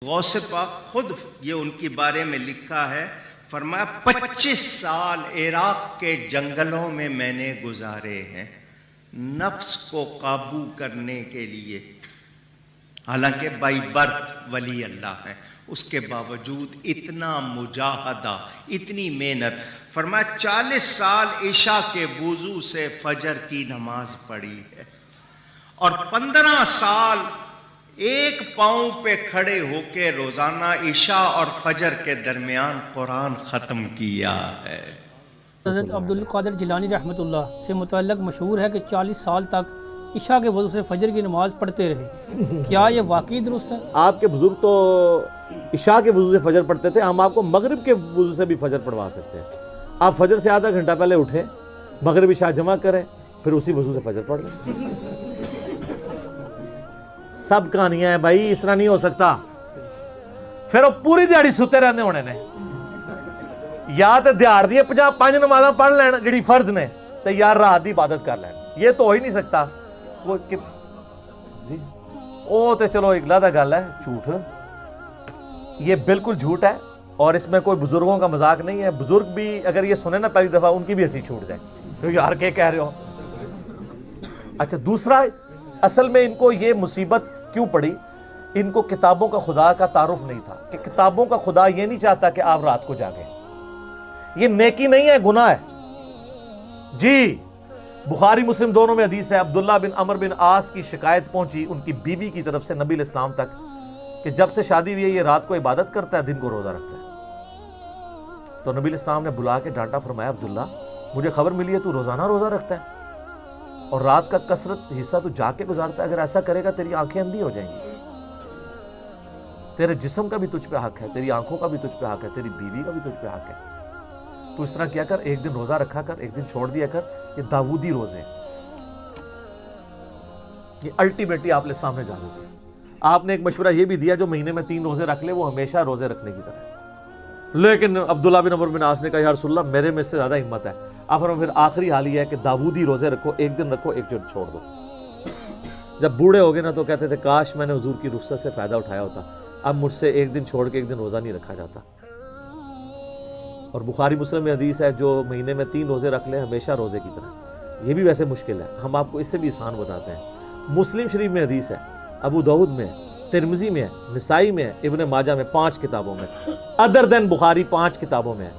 غوث پاک خود یہ ان کے بارے میں لکھا ہے، فرمایا 25 سال عراق کے جنگلوں میں میں نے گزارے ہیں نفس کو قابو کرنے کے لیے، حالانکہ بائی برتھ ولی اللہ ہے، اس کے باوجود اتنا مجاہدہ، اتنی محنت۔ فرمایا 40 سال عشاء کے وضو سے فجر کی نماز پڑھی ہے، اور 15 سال ایک پاؤں پہ کھڑے ہو کے روزانہ عشاء اور فجر کے درمیان قرآن ختم کیا ہے۔ حضرت عبدالقادر جیلانی رحمۃ اللہ سے متعلق مشہور ہے کہ 40 سال تک عشاء کے وضو سے فجر کی نماز پڑھتے رہے، کیا یہ واقعی درست ہے؟ آپ کے بزرگ تو عشاء کے وضو سے فجر پڑھتے تھے، ہم آپ کو مغرب کے وضو سے بھی فجر پڑھوا سکتے ہیں۔ آپ فجر سے آدھا گھنٹہ پہلے اٹھیں، مغرب عشاء جمع کریں، پھر اسی وضو سے فجر پڑھ لیں۔ سب کہانیاں ہیں بھائی، اس طرح نہیں ہو سکتا۔ پھر وہ پوری دیہڑی ستے رہنے ہونے نے، یا تو دیہڑ دی 5 نمازاں پڑھ لین جڑی فرض نے، تو یار رات دی عبادت کر لین، یہ تو ہو ہی نہیں سکتا۔ وہ جی وہ تو چلو ایک علیحدہ گل ہے، جھوٹ، یہ بالکل جھوٹ ہے، اور اس میں کوئی بزرگوں کا مذاق نہیں ہے۔ بزرگ بھی اگر یہ سنیں نا پہلی دفعہ، ان کی بھی ہنسی چھوٹ جائے، تو یار کیا کہہ رہے ہو۔ اچھا، دوسرا، اصل میں ان کو یہ مصیبت کیوں پڑی؟ ان کو کتابوں کا خدا کا تعارف نہیں تھا، کہ کتابوں کا خدا یہ نہیں چاہتا کہ آپ رات کو جاگیں، یہ نیکی نہیں ہے، گناہ ہے۔ جی بخاری مسلم دونوں میں حدیث ہے، عبداللہ بن عمر بن عاص کی شکایت پہنچی ان کی بیوی کی طرف سے نبی علیہ السلام تک کہ جب سے شادی ہوئی ہے یہ رات کو عبادت کرتا ہے، دن کو روزہ رکھتا ہے۔ تو نبی علیہ السلام نے بلا کے ڈانٹا، فرمایا عبداللہ مجھے خبر ملی ہے تو روزانہ روزہ رکھتا ہے اور رات کا کثرت حصہ تو جا کے گزارتا ہے، اگر ایسا کرے گا تیری آنکھیں اندھی ہو جائیں گی، تیرے جسم کا بھی تجھ پہ حق ہے، تیری آنکھوں کا بھی تجھ پہ حق ہے، تیری بیوی کا بھی تجھ پہ حق ہے۔ تو اس طرح کیا کر، ایک دن روزہ رکھا کر، ایک دن چھوڑ دیا کر، یہ داودی روزے، یہ الٹیمیٹلی آپ نے سامنے جانا تھا۔ آپ نے ایک مشورہ یہ بھی دیا جو مہینے میں 3 روزے رکھ لے وہ ہمیشہ روزے رکھنے کی طرح، لیکن عبداللہ بن عمر بن عاص نے کہا یا رسول اللہ میرے میں سے زیادہ ہمت ہے۔ آپ فرمایا پھر آخری حال یہ ہے کہ داودی روزے رکھو، ایک دن رکھو، ایک دن چھوڑ دو۔ جب بوڑھے ہو گئے نا تو کہتے تھے کاش میں نے حضور کی رخصت سے فائدہ اٹھایا ہوتا، اب مجھ سے ایک دن چھوڑ کے ایک دن روزہ نہیں رکھا جاتا۔ اور بخاری مسلم میں حدیث ہے جو مہینے میں 3 روزے رکھ لے ہمیشہ روزے کی طرح، یہ بھی ویسے مشکل ہے، ہم آپ کو اس سے بھی آسان بتاتے ہیں۔ مسلم شریف میں حدیث ہے، ابو داؤد میں ہے، ترمذی میں ہے، نسائی میں ہے، ابن ماجہ میں، 5 کتابوں میں، ادر دین بخاری 5 کتابوں میں ہے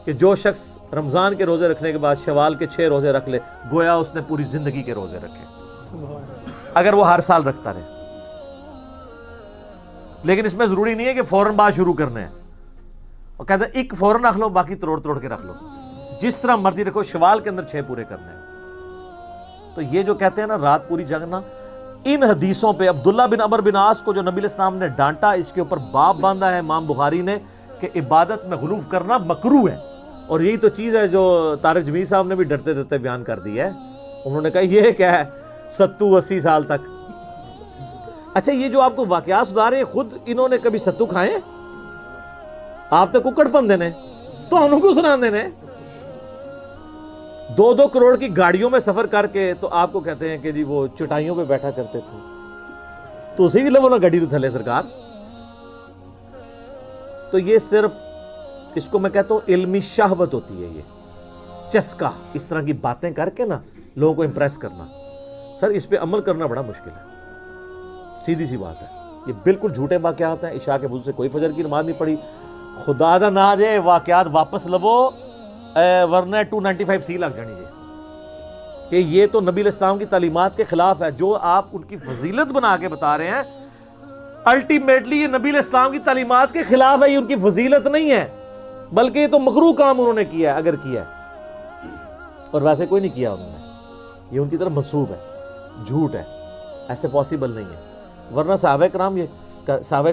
کہ جو شخص رمضان کے روزے رکھنے کے بعد شوال کے 6 روزے رکھ لے گویا اس نے پوری زندگی کے روزے رکھے، اگر وہ ہر سال رکھتا رہے۔ لیکن اس میں ضروری نہیں ہے کہ فوراً بعد شروع کرنا ہے، اور کہتے ہیں ایک فوراً رکھ لو، باقی توڑ کے رکھ لو، جس طرح مرضی رکھو، شوال کے اندر 6 پورے کرنے ہیں۔ تو یہ جو کہتے ہیں نا رات پوری جاگنا، ان حدیثوں پہ عبداللہ بن عمر بن عاص کو جو نبی علیہ السلام نے ڈانٹا، اس کے اوپر باب باندھا ہے امام بخاری نے کہ عبادت میں غلو کرنا مکروہ ہے، اور یہی تو چیز ہے جو طارق جمیل صاحب نے بھی ڈرتے ڈرتے بیان کر دی ہے۔ انہوں نے کہا یہ کیا ہے 70-80 سال تک۔ اچھا، یہ جو آپ کو واقعات سنا رہے ہیں خود انہوں نے کبھی ستو کھائے؟ آپ تو ککڑ پن دینے تو انہوں کو سنا دینے۔ 2-2 کروڑ کی گاڑیوں میں سفر کر کے تو آپ کو کہتے ہیں کہ جی وہ چٹائیوں پہ بیٹھا کرتے تھے، تو اسی بھی لو نا گاڑی تو تھلے سرکار۔ تو یہ صرف اس کو میں کہتا ہوں علمی شہوت ہوتی ہے، یہ چسکا، اس طرح کی باتیں کر کے نا لوگوں کو امپریس کرنا۔ سر اس پہ عمل کرنا بڑا مشکل ہے، سیدھی سی بات ہے، یہ بالکل جھوٹے واقعات ہیں۔ عشاء کے وضو سے کوئی فجر کی نماز نہیں پڑھی، خدا دا نہ جائے واقعات واپس لبو ورنہ 295C لگ جانی جائے، کہ یہ تو نبی علیہ السلام کی تعلیمات کے خلاف ہے۔ جو آپ ان کی فضیلت بنا کے بتا رہے ہیں الٹیمیٹلی یہ نبی علیہ السلام کی تعلیمات کے خلاف ہے، یہ ان کی فضیلت نہیں ہے، بلکہ یہ تو مکروہ کام انہوں نے کیا ہے اگر کیا ہے، اور ویسے کوئی نہیں کیا انہوں نے، یہ ان کی طرف منسوب ہے، جھوٹ ہے، ایسے پاسبل نہیں ہے۔ ورنہ صحابہ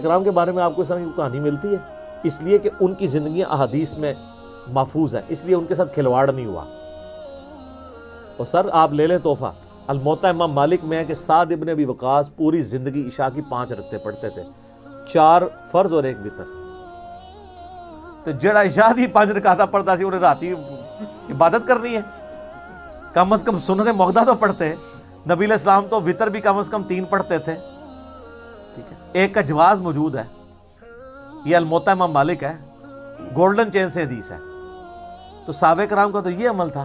کرام کے بارے میں آپ کو اس طرح کی کہانی ملتی ہے اس لیے کہ ان کی زندگیاں احادیث میں محفوظ ہیں، اس لیے ان کے ساتھ کھلواڑ نہیں ہوا۔ اور سر آپ لے لیں تحفہ، الموطا امام مالک میں ہے کہ سعد ابن ابی وقاص پوری زندگی عشاء کی 5 رکعتیں پڑھتے تھے، 4 فرض اور 1 وتر۔ تو جڑا عشاء دی 5 رکعتیں پڑھتا سی انہیں راتی عبادت کرنی ہے، کم از کم سنت موقدہ تو پڑھتے۔ نبی علیہ السلام تو وتر بھی کم از کم 3 پڑھتے تھے، ٹھیک ہے، ایک کا جواز موجود ہے، یہ الموطا امام مالک ہے، گولڈن چین سے حدیث ہے. تو صحابہ کرام کا تو یہ عمل تھا.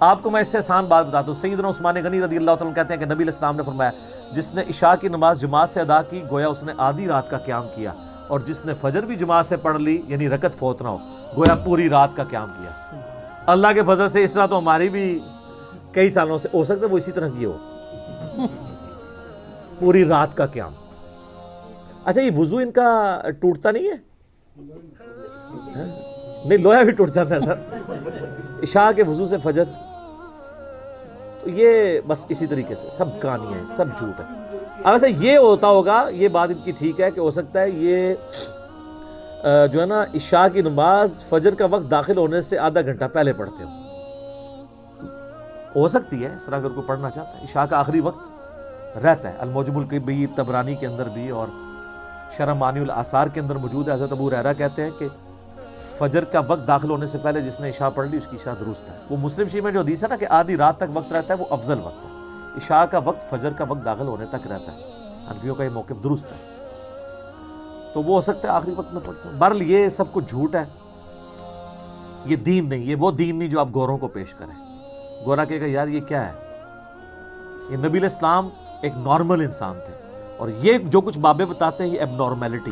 آپ کو میں اس سے آسان بات بتاتا ہوں. سیدنا عثمان غنی رضی اللہ تعالیٰ کہتے ہیں کہ نبی علیہ السلام نے فرمایا جس نے عشاء کی نماز جماعت سے ادا کی گویا اس نے آدھی رات کا قیام کیا، اور جس نے فجر بھی جماعت سے پڑھ لی یعنی رکعت فوت نہ ہو گویا پوری رات کا قیام کیا. اللہ کے فضل سے اس طرح تو ہماری بھی کئی سالوں سے ہو سکتا ہے وہ اسی طرح کی ہو پوری رات کا قیام. اچھا یہ وضو ان کا ٹوٹتا نہیں ہے؟ نہیں لوہا بھی ٹوٹ جاتا ہے سر عشاء کے وضو سے فجر. تو یہ بس اسی طریقے سے سب کہانیاں ہیں، سب جھوٹ ہے. اب ایسا یہ ہوتا ہوگا، یہ بات ان کی ٹھیک ہے کہ ہو سکتا ہے یہ جو ہے نا عشاء کی نماز فجر کا وقت داخل ہونے سے آدھا گھنٹہ پہلے پڑھتے ہو سکتی ہے اس طرح اگر کوئی پڑھنا چاہتا ہے. عشاء کا آخری وقت رہتا ہے. الموجم الکبیر طبرانی کے اندر بھی اور شرح معانی الآثار کے اندر موجود ہے. حضرت ابو ہریرہ کہتے ہیں کہ فجر کا وقت داخل ہونے سے پہلے جس نے عشاء پڑھ لی اس کی عشاء درست ہے. وہ مسلم شریف میں جو حدیث ہے نا کہ آدھی رات تک وقت رہتا ہے وہ افضل وقت ہے. عشاء کا وقت فجر کا وقت داخل ہونے تک رہتا ہے. حنفیوں کا یہ موقف درست ہے. تو وہ ہو سکتا ہے آخری وقت میں پڑھتے ہیں. بہرحال یہ سب کچھ جھوٹ ہے، یہ دین نہیں. یہ وہ دین نہیں جو آپ گوروں کو پیش کریں. گورا کہے گا یار یہ کیا ہے. یہ نبی علیہ السلام ایک نارمل انسان تھے، اور یہ جو کچھ بابے بتاتے ہیں یہ اب نارملٹی